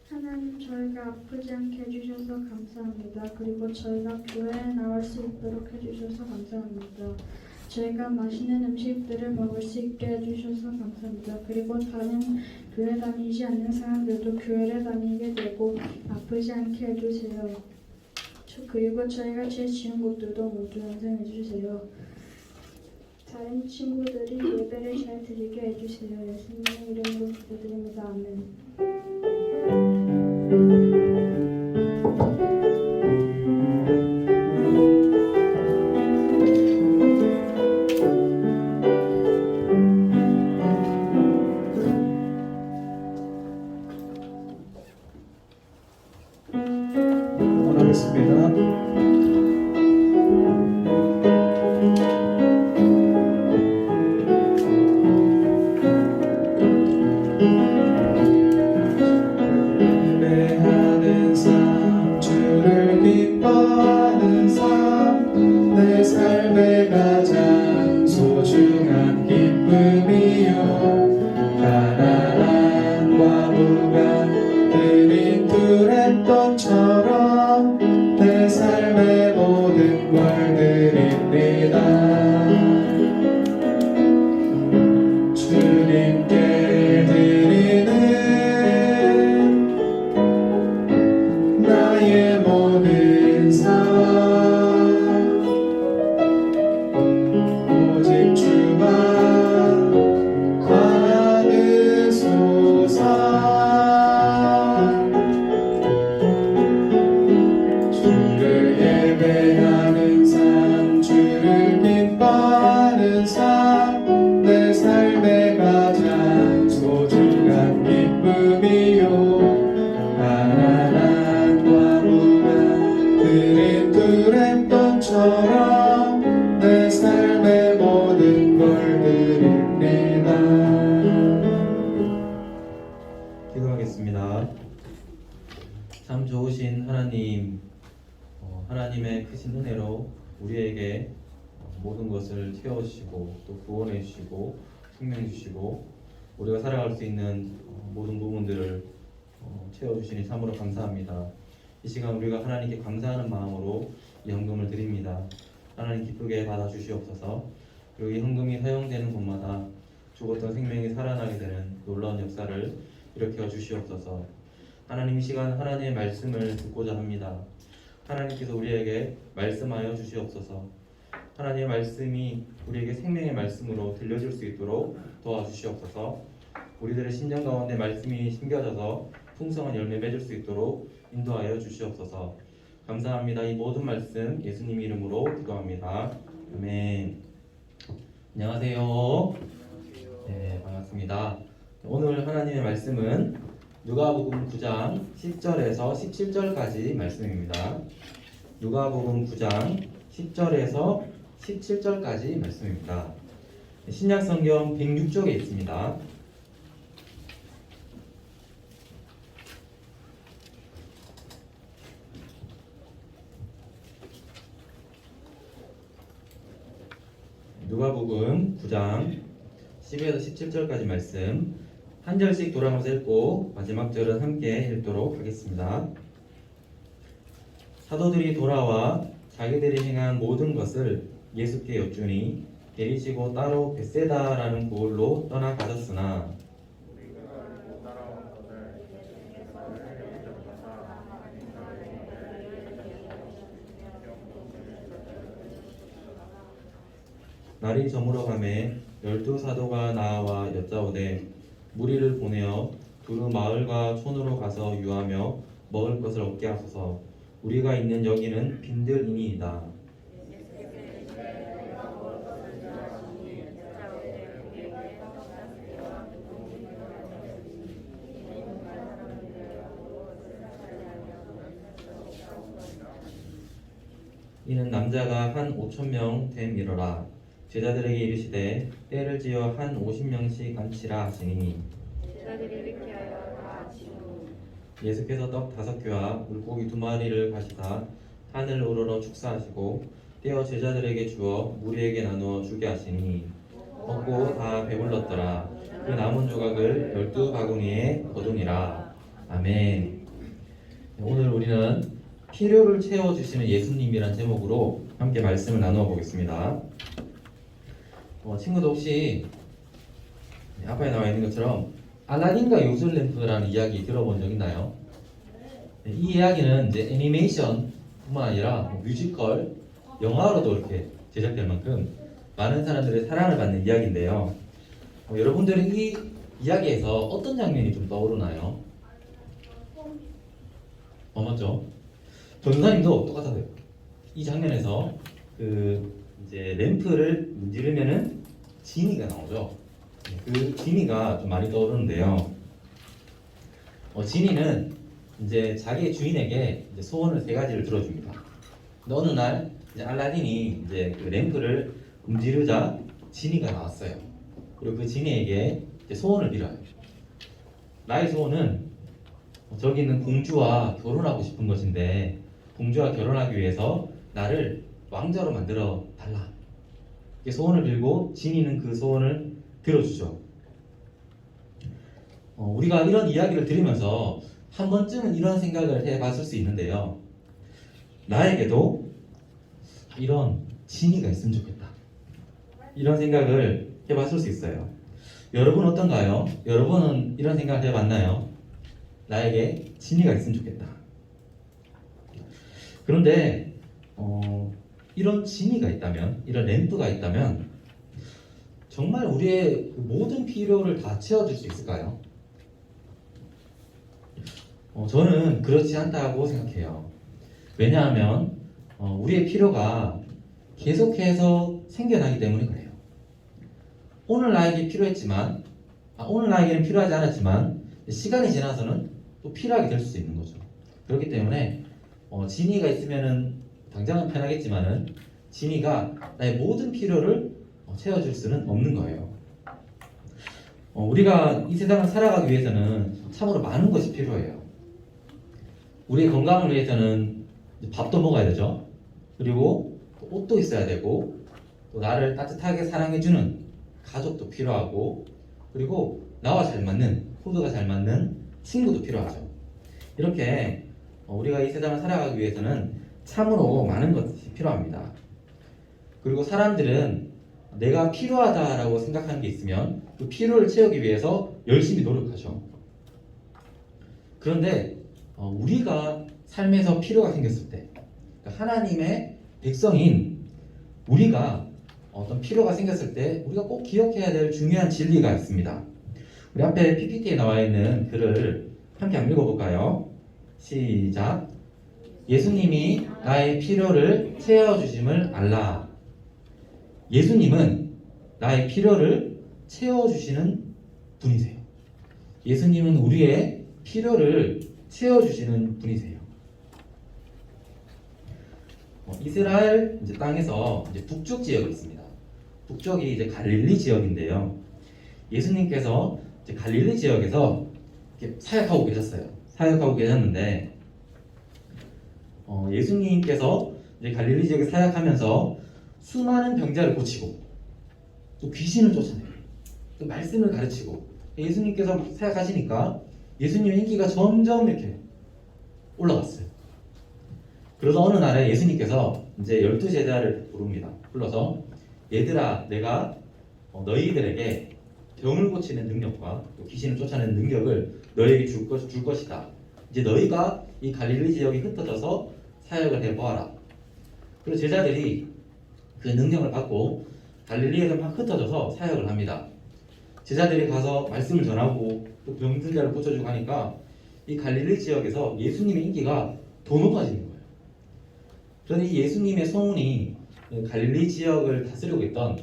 하나님, 저희가 아프지 않게 해주셔서 감사합니다. 그리고 저희가 교회에 나올 수 있도록 해주셔서 감사합니다. 저희가 맛있는 음식들을 먹을 수 있게 해주셔서 감사합니다. 그리고 다른 교회 다니지 않는 사람들도 교회를 다니게 되고 아프지 않게 해주세요. 그리고 저희가 죄 지은 것들도 모두 용서해 주세요. 다른 친구들이 예배를 잘 드리게 해주세요. 예수님의 이름으로 기도드립니다. 아멘. 원하겠습니다. 예배하는 삶, 주를 기뻐하는 삶, 내 삶의 가장 소중한 기쁨이요. 가난한 과부가 드린 두레돈처럼 내 삶의 모든 걸 드립니다. 주님께 드리는 나의 모든 삶, 오직 주만 받으소서. 주를 예배하는 삶, 주를 기뻐하는 삶, 내 삶의 가장 소중한 기쁨이요. 가난한 과부가 드린 두레돈처럼 내 삶의 모든 걸 드립니다. 기도하겠습니다. 참 좋으신 하나님, 하나님의 크신 은혜로 우리에게 모든 것을 채워주시고 또 구원해 주시고 생명 주시고 우리가 살아갈 수 있는 모든 부분들을 채워주시니 참으로 감사합니다. 이 시간 우리가 하나님께 감사하는 마음으로 이 헌금을 드립니다. 하나님 기쁘게 받아주시옵소서. 그리고 이 헌금이 사용되는 곳마다 죽었던 생명이 살아나게 되는 놀라운 역사를 일으켜 주시옵소서. 하나님, 이 시간 하나님의 말씀을 듣고자 합니다. 하나님께서 우리에게 말씀하여 주시옵소서. 하나님의 말씀이 우리에게 생명의 말씀으로 들려줄 수 있도록 도와주시옵소서. 우리들의 심령 가운데 말씀이 심겨져서 풍성한 열매 맺을 수 있도록 인도하여 주시옵소서. 감사합니다. 이 모든 말씀 예수님 이름으로 기도합니다. 아멘. 안녕하세요. 네, 반갑습니다. 오늘 하나님의 말씀은 누가복음 9장 10절에서 17절까지 말씀입니다. 누가복음 9장 10절에서 17절까지 말씀입니다. 신약성경 106쪽에 있습니다. 누가복음 9장 10에서 17절까지 말씀 한 절씩 돌아가면서 읽고 마지막 절은 함께 읽도록 하겠습니다. 사도들이 돌아와 자기들이 행한 모든 것을 예수께 여쭈니 데리시고 따로 벳세다라는 고을로 떠나가셨으나 날이 저물어 가매 12사도가 나와 여짜오되 무리를 보내어 두루 마을과 촌으로 가서 유하며 먹을 것을 얻게 하소서. 우리가 있는 여기는 빈들이니이다. 이는 남자가 한 5,000명 됨이러라. 제자들에게 이르시되 때를 지어 한 50명씩 앉히라 하시니 제자들이 이렇게 하여 다 앉히고 예수께서 떡 5개와 물고기 2마리를 가시다 하늘 우러러 축사하시고 떼어 제자들에게 주어 무리에게 나누어 주게 하시니 먹고 다 배불렀더라. 그 남은 조각을 12바구니에 거두니라. 아멘. 오늘 우리는 필요를 채워주시는 예수님이란 제목으로 함께 말씀을 나누어 보겠습니다. 친구도 혹시 앞에 나와 있는 것처럼 알라딘과 요술 램프라는 이야기 들어본 적 있나요? 이 이야기는 이제 애니메이션뿐만 아니라 뮤지컬, 영화로도 이렇게 제작될 만큼 많은 사람들의 사랑을 받는 이야기인데요. 여러분들은 이 이야기에서 어떤 장면이 좀 떠오르나요? 맞죠? 전사님도 똑같아요. 이 장면에서 이제 램프를 문지르면은 지니가 나오죠. 그 지니가 좀 많이 떠오르는데요. 지니는 이제 자기 주인에게 이제 소원을 3가지를 들어줍니다. 근데 어느 날 이제 알라딘이 이제 그 램프를 문지르자 지니가 나왔어요. 그리고 그 지니에게 이제 소원을 빌어요. 나의 소원은 저기 있는 공주와 결혼하고 싶은 것인데 공주와 결혼하기 위해서 나를 왕자로 만들어 달라. 이렇게 소원을 빌고 지니는 그 소원을 들어주죠. 우리가 이런 이야기를 들으면서 한 번쯤은 이런 생각을 해봤을 수 있는데요. 나에게도 이런 지니가 있으면 좋겠다. 이런 생각을 해봤을 수 있어요. 여러분 어떤가요? 여러분은 이런 생각을 해봤나요? 나에게 지니가 있으면 좋겠다. 그런데 이런 지니가 있다면, 이런 램프가 있다면 정말 우리의 모든 필요를 다 채워줄 수 있을까요? 저는 그렇지 않다고 생각해요. 왜냐하면 우리의 필요가 계속해서 생겨나기 때문에 그래요. 오늘 나에게 필요했지만, 오늘 나에게는 필요하지 않았지만 시간이 지나서는 또 필요하게 될 수 있는 거죠. 그렇기 때문에 지니가 있으면은 당장은 편하겠지만은 지니가 나의 모든 필요를 채워줄 수는 없는 거예요. 우리가 이 세상을 살아가기 위해서는 참으로 많은 것이 필요해요. 우리의 건강을 위해서는 밥도 먹어야 되죠. 그리고 옷도 있어야 되고, 또 나를 따뜻하게 사랑해주는 가족도 필요하고, 그리고 나와 잘 맞는, 코드가 잘 맞는 친구도 필요하죠. 이렇게 우리가 이 세상을 살아가기 위해서는 참으로 많은 것이 필요합니다. 그리고 사람들은 내가 필요하다라고 생각하는 게 있으면 그 필요를 채우기 위해서 열심히 노력하죠. 그런데 우리가 삶에서 필요가 생겼을 때, 그러니까 하나님의 백성인 우리가 어떤 필요가 생겼을 때 우리가 꼭 기억해야 될 중요한 진리가 있습니다. 우리 앞에 PPT에 나와 있는 글을 함께 한번 읽어볼까요? 시작. 예수님이 나의 필요를 채워주심을 알라. 예수님은 나의 필요를 채워주시는 분이세요. 예수님은 우리의 필요를 채워주시는 분이세요. 이스라엘 이제 땅에서 이제 북쪽 지역이 있습니다. 북쪽이 이제 갈릴리 지역인데요. 예수님께서 이제 갈릴리 지역에서 이렇게 사역하고 계셨어요. 사역하고 계셨는데 예수님께서 이제 갈릴리 지역에 사역하면서 수많은 병자를 고치고 또 귀신을 쫓아내고 또 말씀을 가르치고 예수님께서 사역하시니까 예수님의 인기가 점점 이렇게 올라갔어요. 그래서 어느 날에 예수님께서 이제 12제자를 부릅니다. 불러서 얘들아, 내가 너희들에게 병을 고치는 능력과 또 귀신을 쫓아내는 능력을 너희에게 줄 것이다. 이제 너희가 이 갈릴리 지역에 흩어져서 사역을 해보아라. 그리고 제자들이 그 능력을 받고 갈릴리에서 막 흩어져서 사역을 합니다. 제자들이 가서 말씀을 전하고 또 병든 자를 고쳐주고 하니까 이 갈릴리 지역에서 예수님의 인기가 더 높아지는 거예요. 그런데 이 예수님의 소문이 갈릴리 지역을 다스리고 있던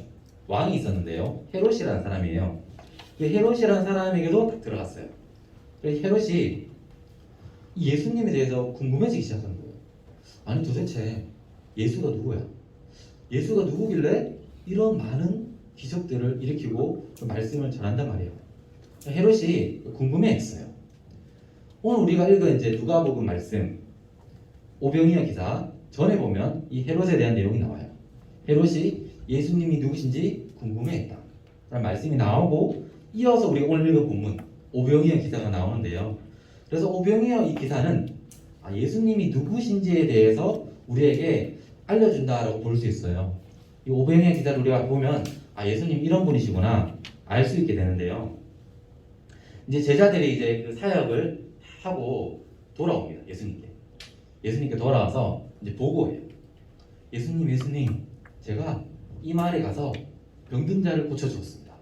왕이 있었는데요. 헤롯이라는 사람이에요. 그 헤롯이라는 사람에게도 딱 들어갔어요. 그래서 헤롯이 이 예수님에 대해서 궁금해지기 시작하는 거예요. 아니 도대체 예수가 누구야? 예수가 누구길래 이런 많은 기적들을 일으키고 말씀을 전한단 말이에요. 헤롯이 궁금해했어요. 오늘 우리가 읽은 이제 누가복음 말씀 오병이어 기사 전에 보면 이 헤롯에 대한 내용이 나와요. 헤롯이 예수님이 누구신지 궁금해했다 라는 말씀이 나오고 이어서 우리가 오늘 읽은 본문 오병이어 기사가 나오는데요. 그래서 오병이어 이 기사는 예수님이 누구신지에 대해서 우리에게 알려준다라고 볼 수 있어요. 이 오병이어 기사를 우리가 보면 예수님 이런 분이시구나 알 수 있게 되는데요. 이제 제자들이 이제 그 사역을 하고 돌아옵니다. 예수님께 돌아와서 이제 보고해요. 예수님, 제가 이 마을에 가서 병든 자를 고쳐주었습니다.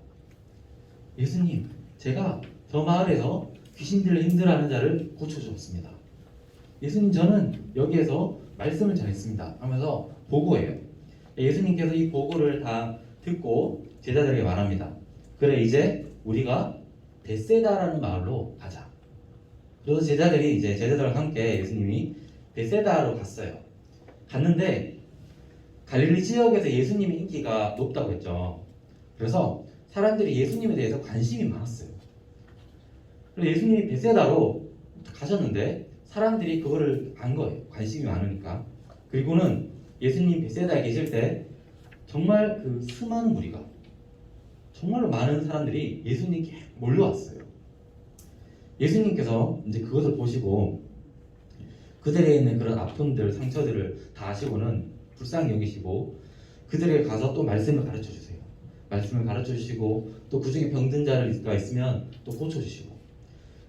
예수님, 제가 저 마을에서 귀신들을 힘들어하는 자를 고쳐주었습니다. 예수님, 저는 여기에서 말씀을 전했습니다. 하면서 보고해요. 예수님께서 이 보고를 다 듣고 제자들에게 말합니다. 그래, 이제 우리가 벳세다라는 마을로 가자. 그래서 제자들이 이제 제자들과 함께 예수님이 벳세다로 갔어요. 갔는데 갈릴리 지역에서 예수님의 인기가 높다고 했죠. 그래서 사람들이 예수님에 대해서 관심이 많았어요. 그래서 예수님이 벳세다로 가셨는데 사람들이 그거를 안 거예요. 관심이 많으니까. 그리고는 예수님 벳세다에 계실 때 정말 그 수많은 무리가 정말로 많은 사람들이 예수님께 몰려왔어요. 예수님께서 이제 그것을 보시고 그들에 있는 그런 아픔들, 상처들을 다 아시고는 불쌍히 여기시고 그들에게 가서 또 말씀을 가르쳐 주세요. 말씀을 가르쳐 주시고 또 그 중에 병든 자가 있으면 또 고쳐 주시고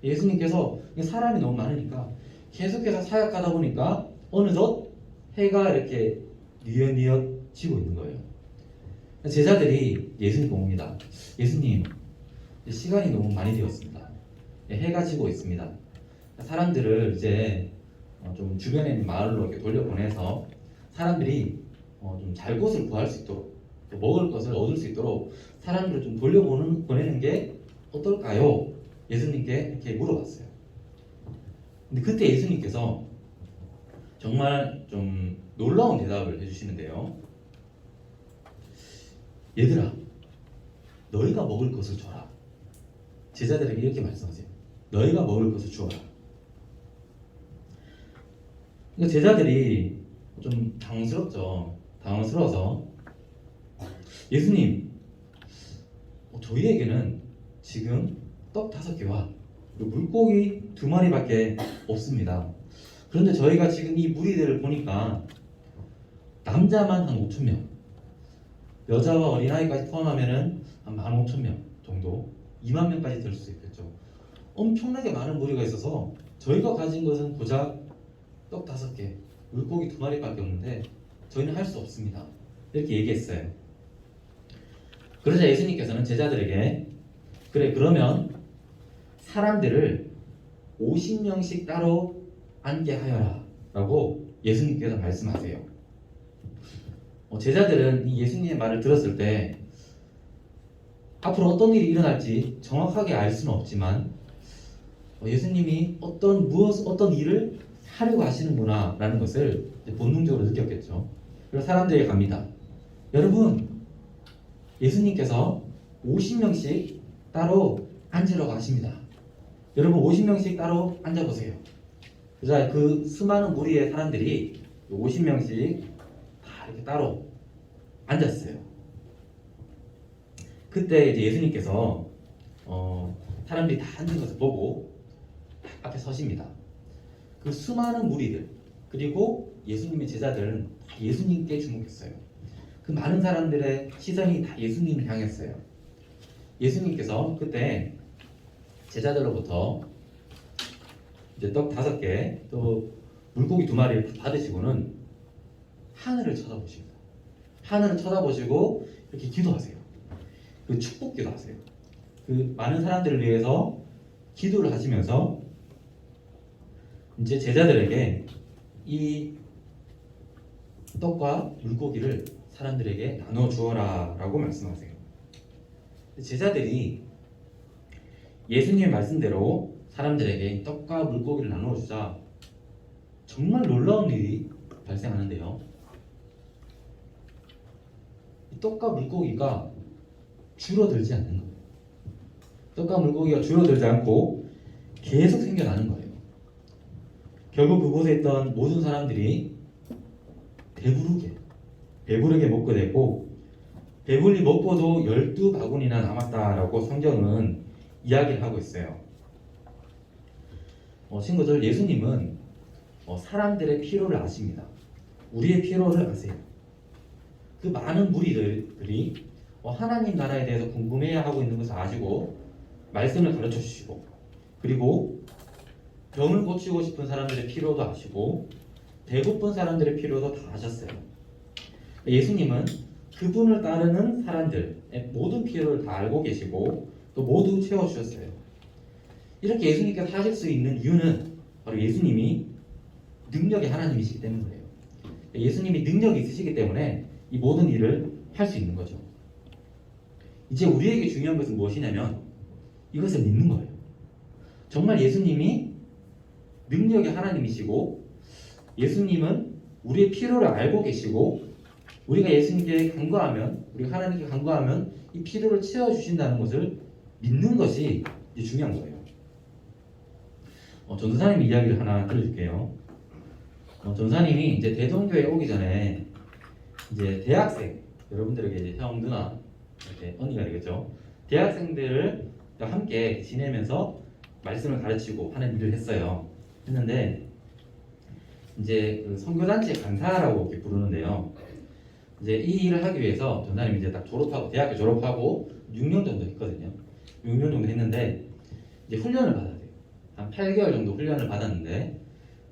예수님께서 사람이 너무 많으니까 계속해서 사역하다 보니까 어느덧 해가 이렇게 뉘엿뉘엿 지고 있는 거예요. 제자들이 예수님 봅니다. 예수님, 시간이 너무 많이 되었습니다. 해가 지고 있습니다. 사람들을 이제 좀 주변에 있는 마을로 이렇게 돌려보내서 사람들이 좀 잘 곳을 구할 수 있도록 또 먹을 것을 얻을 수 있도록 사람들을 좀 보내는 게 어떨까요? 예수님께 이렇게 물어봤어요. 근데 그때 예수님께서 정말 좀 놀라운 대답을 해주시는데요. 얘들아, 너희가 먹을 것을 줘라. 제자들에게 이렇게 말씀하세요. 너희가 먹을 것을 주어라. 그러니까 제자들이 좀 당황스럽죠. 당황스러워서 예수님, 저희에게는 지금 떡 5개와 물고기 2마리밖에 없습니다. 그런데 저희가 지금 이 무리들을 보니까 남자만 한 5,000명, 여자와 어린아이까지 포함하면은 한 15,000명 정도, 2만 명까지 될 수 있겠죠. 엄청나게 많은 무리가 있어서 저희가 가진 것은 고작 떡 5개, 물고기 2마리밖에 없는데 저희는 할 수 없습니다. 이렇게 얘기했어요. 그러자 예수님께서는 제자들에게 그래, 그러면 사람들을 50명씩 따로 앉게 하여라 라고 예수님께서 말씀하세요. 제자들은 이 예수님의 말을 들었을 때 앞으로 어떤 일이 일어날지 정확하게 알 수는 없지만 예수님이 어떤 일을 하려고 하시는구나 라는 것을 본능적으로 느꼈겠죠. 그래서 사람들에게 갑니다. 여러분, 예수님께서 50명씩 따로 앉으라고 하십니다. 여러분 50명씩 따로 앉아보세요. 그래서 그 수많은 무리의 사람들이 50명씩 다 이렇게 따로 앉았어요. 그때 이제 예수님께서 사람들이 다 앉은 것을 보고 앞에 서십니다. 그 수많은 무리들 그리고 예수님의 제자들은 다 예수님께 주목했어요. 그 많은 사람들의 시선이 다 예수님을 향했어요. 예수님께서 그때 제자들로부터 이제 떡 5개 또 물고기 2마리를 받으시고는 하늘을 쳐다보십니다. 하늘을 쳐다보시고 이렇게 기도하세요. 그 축복 기도하세요. 그 많은 사람들을 위해서 기도를 하시면서 이제 제자들에게 이 떡과 물고기를 사람들에게 나눠 주어라 라고 말씀하세요. 제자들이 예수님의 말씀대로 사람들에게 떡과 물고기를 나누어 주자 정말 놀라운 일이 발생하는데요. 이 떡과 물고기가 줄어들지 않는 거예요. 떡과 물고기가 줄어들지 않고 계속 생겨나는 거예요. 결국 그곳에 있던 모든 사람들이 배부르게 먹게 되고 배불리 먹고도 12바구니나 남았다라고 성경은 이야기를 하고 있어요. 친구들, 예수님은 사람들의 필요를 아십니다. 우리의 필요를 아세요. 그 많은 무리들이 하나님 나라에 대해서 궁금해야 하고 있는 것을 아시고 말씀을 가르쳐 주시고, 그리고 병을 고치고 싶은 사람들의 필요도 아시고 배고픈 사람들의 필요도 다 아셨어요. 예수님은 그분을 따르는 사람들의 모든 필요를 다 알고 계시고 또 모두 채워주셨어요. 이렇게 예수님께서 하실 수 있는 이유는 바로 예수님이 능력의 하나님이시기 때문이에요. 예수님이 능력이 있으시기 때문에 이 모든 일을 할 수 있는 거죠. 이제 우리에게 중요한 것은 무엇이냐면 이것을 믿는 거예요. 정말 예수님이 능력의 하나님이시고 예수님은 우리의 필요를 알고 계시고 우리가 예수님께 간구하면, 우리가 하나님께 간구하면 이 필요를 채워주신다는 것을 믿는 것이 이제 중요한 거예요. 전도사님 이야기를 하나 들려줄게요. 전도사님이 이제 대동교회에 오기 전에 이제 대학생, 여러분들에게 이제 형, 누나, 이렇게 언니가 되겠죠. 대학생들을 함께 지내면서 말씀을 가르치고 하는 일을 했는데 이제 그 선교단체 강사라고 이렇게 부르는데요. 이제 이 일을 하기 위해서 전사님이 이제 딱 졸업하고 대학교 졸업하고 6년 정도 했거든요. 6년 정도 했는데 이제 훈련을 받아야 돼요. 한 8개월 정도 훈련을 받았는데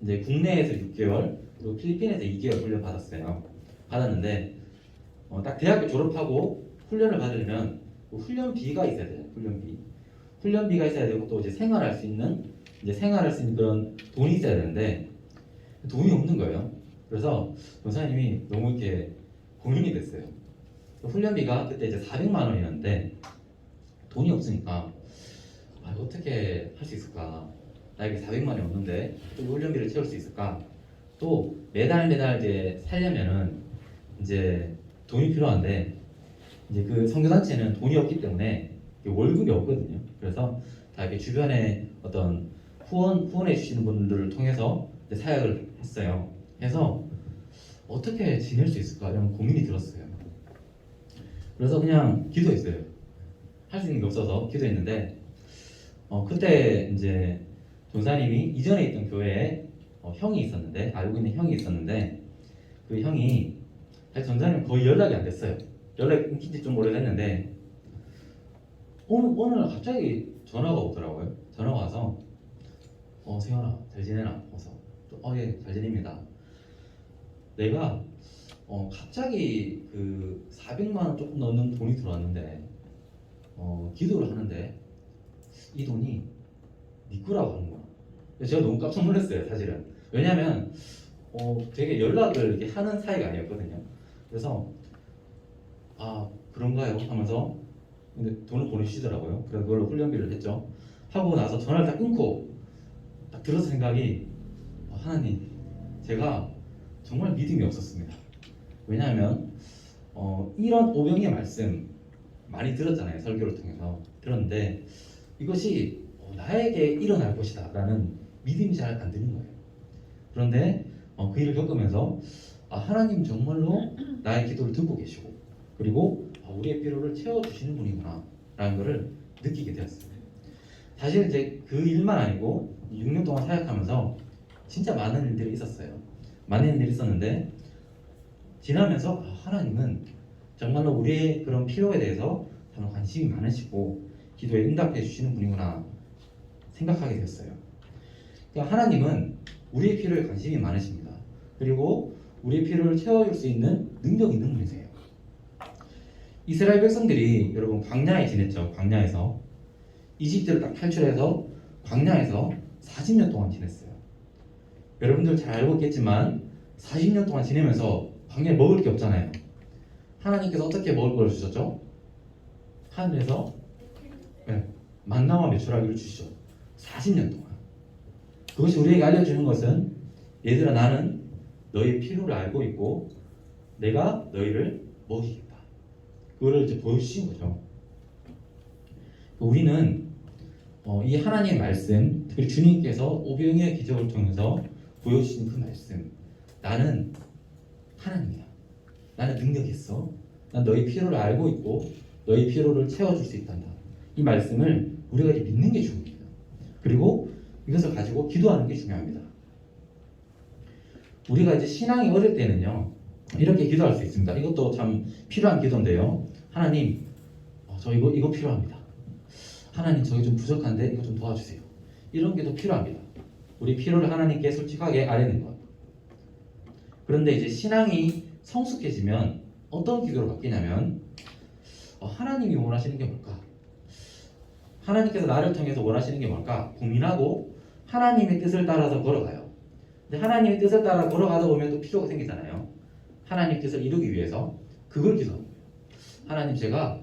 이제 국내에서 6개월 그리고 필리핀에서 2개월 훈련 받았는데 딱 대학교 졸업하고 훈련을 받으려면 훈련비가 있어야 돼요. 훈련비가 있어야 되고 또 이제 생활할 수 있는 그런 돈이 있어야 되는데 돈이 없는 거예요. 그래서 전사님이 너무 이렇게 고민이 됐어요. 훈련비가 그때 이제 400만 원이었는데 돈이 없으니까 어떻게 할 수 있을까? 나에게 400만 원이 없는데 또 훈련비를 채울 수 있을까? 또 매달 이제 살려면은 이제 돈이 필요한데 이제 그 선교단체는 돈이 없기 때문에 월급이 없거든요. 그래서 다 이렇게 주변에 어떤 후원해 주시는 분들을 통해서 이제 사역을 했어요. 그래서 어떻게 지낼 수 있을까 이런 고민이 들었어요. 그래서 그냥 기도했어요. 할 수 있는 게 없어서 기도했는데 그때 이제 전사님이 이전에 있던 교회에 형이 있었는데, 알고 있는 형이 있었는데 그 형이 사실 전사님 거의 연락이 안 됐어요. 연락이 끊긴 지 좀 오래됐는데 오늘 갑자기 전화가 오더라고요. 전화가 와서 세현아 잘 지내나? 그래서 예 잘 지냅니다. 내가 갑자기 그 400만 원 조금 넘는 돈이 들어왔는데 기도를 하는데 이 돈이 네 거라고 하는 거야. 제가 너무 깜짝 놀랐어요, 사실은. 왜냐면 되게 연락을 이렇게 하는 사이가 아니었거든요. 그래서 그런가요? 하면서 근데 돈을 보내주시더라고요. 그래서 그걸로 훈련비를 했죠. 하고 나서 전화를 딱 끊고 딱 들어서 생각이 하나님, 제가 정말 믿음이 없었습니다. 왜냐하면 이런 오병이의 말씀 많이 들었잖아요. 설교를 통해서 들었는데 이것이 나에게 일어날 것이다 라는 믿음이 잘 안 드는 거예요. 그런데 그 일을 겪으면서 하나님 정말로 나의 기도를 듣고 계시고 그리고 우리의 필요를 채워주시는 분이구나 라는 것을 느끼게 되었어요. 사실 이제 그 일만 아니고 6년 동안 사역하면서 진짜 많은 일들이 있었어요. 많은 일들이 있었는데 지나면서 하나님은 정말로 우리의 그런 필요에 대해서 정말 관심이 많으시고 기도에 응답해 주시는 분이구나 생각하게 됐어요. 그러니까 하나님은 우리의 필요에 관심이 많으십니다. 그리고 우리의 필요를 채워줄 수 있는 능력 있는 분이세요. 이스라엘 백성들이 여러분 광야에 지냈죠. 광야에서 이집트를 딱 탈출해서 광야에서 40년 동안 지냈어요. 여러분들 잘 알고 있겠지만 40년 동안 지내면서 광야에 먹을 게 없잖아요. 하나님께서 어떻게 먹을 걸 주셨죠? 하늘에서 만나와 메추라기를 주시죠. 40년 동안. 그것이 우리에게 알려주는 것은 얘들아 나는 너의 필요를 알고 있고 내가 너희를 먹이겠다. 그거를 이제 보여주신 거죠. 우리는 이 하나님의 말씀, 특히 주님께서 오병이의 기적을 통해서 보여주신 그 말씀, 나는 하나님이야. 나는 능력이 있어. 난 너희 필요를 알고 있고 너희 필요를 채워줄 수 있단다. 이 말씀을 우리가 이제 믿는 게 중요해요. 그리고 이것을 가지고 기도하는 게 중요합니다. 우리가 이제 신앙이 어릴 때는요, 이렇게 기도할 수 있습니다. 이것도 참 필요한 기도인데요. 하나님, 저 이거 필요합니다. 하나님, 저게 좀 부족한데 이거 좀 도와주세요. 이런 기도 필요합니다. 우리 필요를 하나님께 솔직하게 아뢰는 것. 그런데 이제 신앙이 성숙해지면 어떤 기도로 바뀌냐면, 하나님이 원하시는 게 뭘까? 하나님께서 나를 통해서 원하시는 게 뭘까? 고민하고 하나님의 뜻을 따라서 걸어가요. 근데 하나님의 뜻을 따라 걸어가다 보면 또 필요가 생기잖아요. 하나님의 뜻을 이루기 위해서 그걸 기도하는 거예요. 하나님, 제가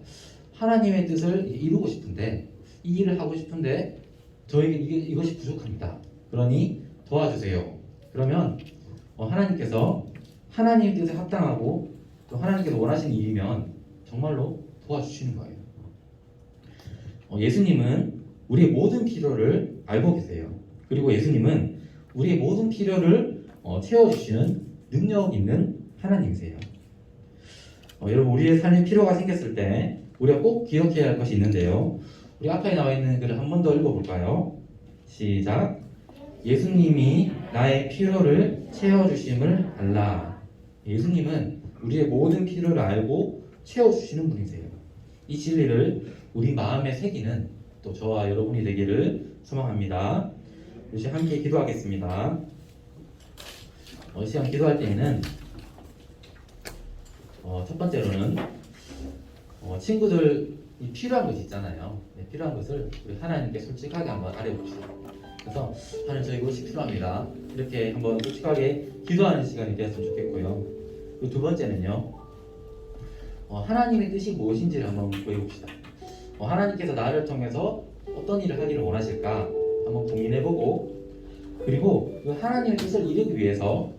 하나님의 뜻을 이루고 싶은데, 이 일을 하고 싶은데 저에게 이것이 부족합니다. 그러니 도와주세요. 그러면 하나님께서 하나님의 뜻에 합당하고 또 하나님께서 원하시는 일이면 정말로 도와주시는 거예요. 예수님은 우리의 모든 필요를 알고 계세요. 그리고 예수님은 우리의 모든 필요를 채워주시는 능력 있는 하나님이세요. 여러분, 우리의 삶에 필요가 생겼을 때 우리가 꼭 기억해야 할 것이 있는데요. 우리 앞에 나와 있는 글을 한 번 더 읽어볼까요? 시작. 예수님이 나의 필요를 채워주심을 알라. 예수님은 우리의 모든 필요를 알고 채워주시는 분이세요. 이 진리를 우리 마음에 새기는 또 저와 여러분이 되기를 소망합니다. 이제 함께 기도하겠습니다. 이 시간 기도할 때에는 첫 번째로는 친구들이 필요한 것이 있잖아요. 필요한 것을 우리 하나님께 솔직하게 한번 아뢰봅시다. 그래서 하나님, 저 이것이 필요합니다. 이렇게 한번 솔직하게 기도하는 시간이 되었으면 좋겠고요. 그리고 두 번째는요, 하나님의 뜻이 무엇인지를 한번 구해봅시다. 하나님께서 나를 통해서 어떤 일을 하기를 원하실까 한번 고민해보고, 그리고 그 하나님의 뜻을 이루기 위해서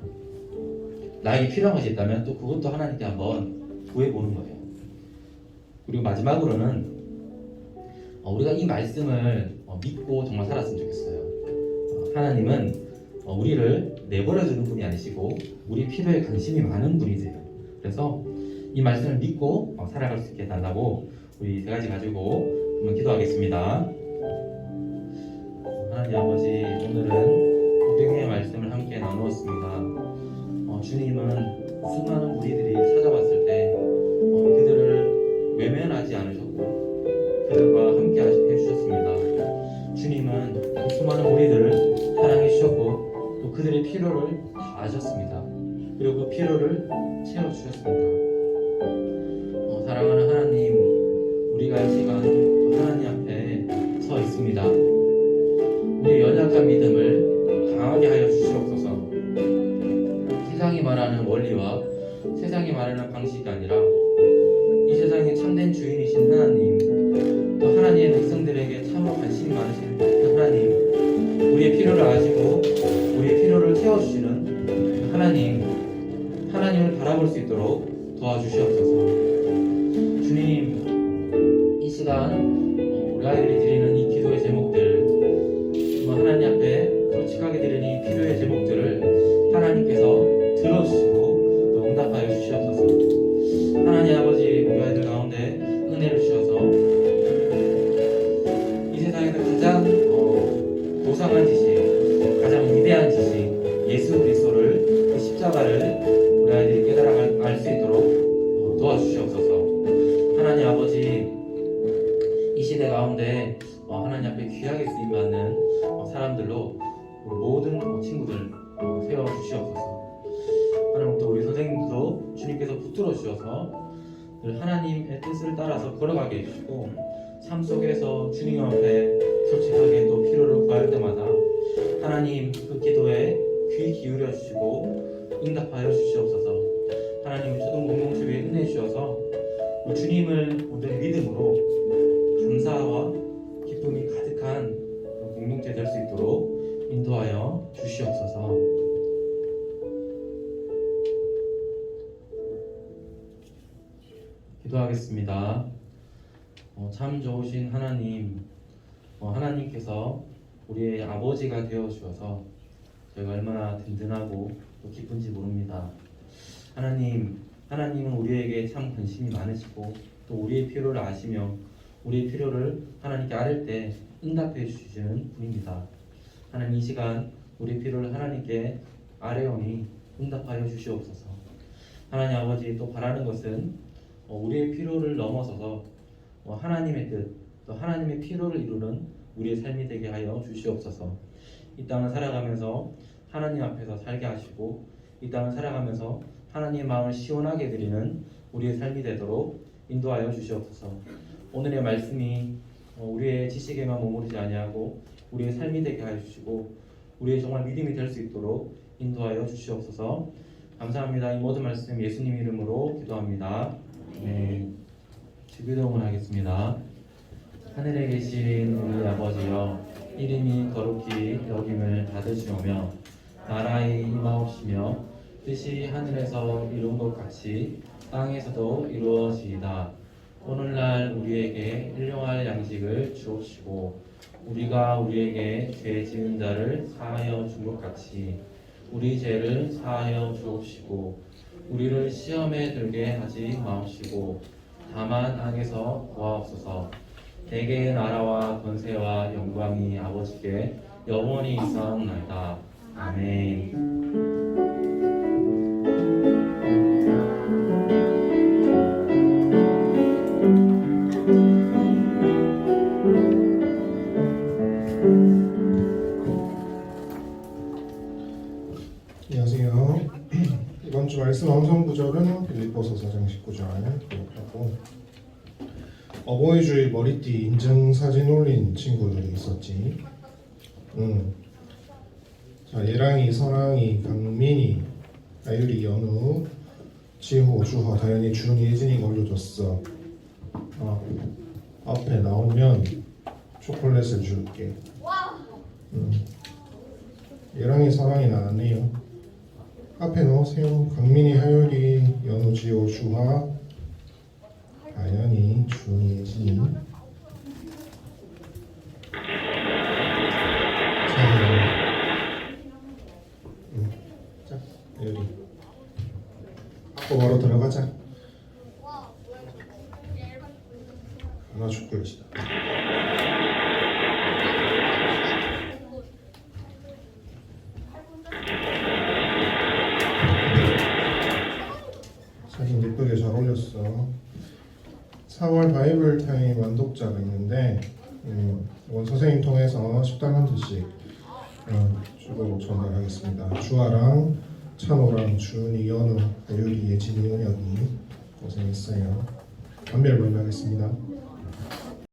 나에게 필요한 것이 있다면 또 그것도 하나님께 한번 구해보는 거예요. 그리고 마지막으로는 우리가 이 말씀을 믿고 정말 살았으면 좋겠어요. 하나님은 우리를 내버려두는 분이 아니시고 우리 필요에 관심이 많은 분이세요. 그래서 이 말씀을 믿고 살아갈 수 있게 해달라고 우리 세 가지 가지고 한번 기도하겠습니다. 하나님 아버지, 오늘은 우리의 말씀을 함께 나누었습니다. 주님은 수많은 무리들이 찾아왔을 때 그들을 외면하지 않으셨고 그들과 함께 해주셨습니다. 주님은 그 수많은 무리들을 사랑해 주셨고 또 그들의 필요를 다 아셨습니다. 그리고 그 필요를 채워주셨습니다. 사랑하는 하나님, 우리가 이 시간 하나님 앞에 서 있습니다. 우리의 연약한 믿음을 강하게 하여 주시옵소서. 세상이 말하는 원리와 세상이 말하는 방식이 아니라 이 세상의 참된 주인이신 하나님, 또 하나님의 백성들에게 참으로 관심이 많으신 하나님, 우리의 필요를 아시고 우리의 필요를 채워주시는 하나님을 바라볼 수 있도록 도와주시옵소서. 주님, 이 시간 우리 아이들이 드리는 이 기도의 제목들, 하나님 앞에 솔직하게 드리는 이 필요의 제목들을 하나님께서 들어주시고 또 응답하여 주시옵소서. 하나님 아버지, 우리 아이들 가운데 은혜를 주셔서 이 세상에서 가장 고상한 지식, 가장 위대한 지식, 예수 그리스도를, 그 십자가를 우리 아이들이 깨달아 알 수 있도록 도와주시옵소서. 하나님 아버지, 이 시대 가운데 하나님 앞에 귀하게 쓰임받는 사람들로 우리 모든 친구들 세워주시옵소서. 하나님, 또 우리 선생님도 주님께서 붙들어 주셔서 늘 하나님의 뜻을 따라서 걸어가게 해주시고 삶 속에서 주님 앞에 솔직하게 또 필요를 구할 때마다 하나님 그 기도에 귀 기울여 주시고 응답하여 주시옵소서. 하나님, 초등 공동체에 은혜 주셔서 주님을 온전히 믿음으로 감사와 기쁨이 가득한 공동체 될 수 있도록 인도하여 주시옵소서. 기도하겠습니다. 참 좋으신 하나님, 하나님께서 우리의 아버지가 되어 주셔서 저희가 얼마나 든든하고 또 기쁜지 모릅니다. 하나님은 우리에게 참 관심이 많으시고 또 우리의 필요를 아시며 우리의 필요를 하나님께 아뢰 때 응답해 주시는 분입니다. 하나님, 이 시간 우리의 필요를 하나님께 아뢰오니 응답하여 주시옵소서. 하나님 아버지, 또 바라는 것은 우리의 필요를 넘어서서 하나님의 뜻, 또 하나님의 필요를 이루는 우리의 삶이 되게 하여 주시옵소서. 이 땅을 살아가면서 하나님 앞에서 살게 하시고, 이 땅을 살아가면서 하나님의 마음을 시원하게 드리는 우리의 삶이 되도록 인도하여 주시옵소서. 오늘의 말씀이 우리의 지식에만 머무르지 아니하고 우리의 삶이 되게 하여 주시고, 우리의 정말 믿음이 될 수 있도록 인도하여 주시옵소서. 감사합니다. 이 모든 말씀 예수님 이름으로 기도합니다. 네. 주기도문 하겠습니다. 하늘에 계신 우리 아버지여, 이름이 거룩히 여김을 받으시오며 나라의 임하옵시며 뜻이 하늘에서 이룬 것 같이 땅에서도 이루어지이다. 오늘날 우리에게 일용할 양식을 주옵시고, 우리가 우리에게 죄 지은 자를 사하여 준 것 같이 우리 죄를 사하여 주옵시고, 우리를 시험에 들게 하지 마옵시고 다만 악에서 구하옵소서. 대개의 나라와 권세와 영광이 아버지께 영원히 있사옵나이다. 아멘. 안녕하세요. 이번 주 말씀 암송 구절은 빌립보서 4장 19절 기록하고, 어버이 주일 머리띠 인증 사진 올린 친구들이 있었지. 자, 예랑이, 설랑이, 강민이, 아유리, 연우, 지호, 주화, 다현이, 준이, 예진이가 올려줬어. 앞에 나오면 초콜릿을 줄게. 예랑이, 설랑이 나왔네요. 앞에 넣으세요. 강민이, 하율이, 연우, 지호, 주화, 다현이, 준이, 예진이. 자, 여기 바로 들어가자. 하나 초콜릿이다. 사진 예쁘게 잘 올렸어. 4월 바이블 타임 완독자가 있는데, 이번 선생님 통해서 10단 한字씩 주로 전달하겠습니다. 주아랑 찬호랑 준이, 연우, 아유리, 예진이, 은혁이 고생했어요. 감별 발표하겠습니다.